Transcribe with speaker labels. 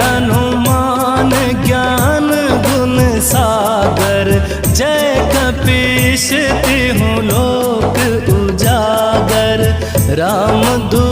Speaker 1: हनुमान ज्ञान गुण सागर, जय कपीश तिहुँ लोक उजागर। राम दूत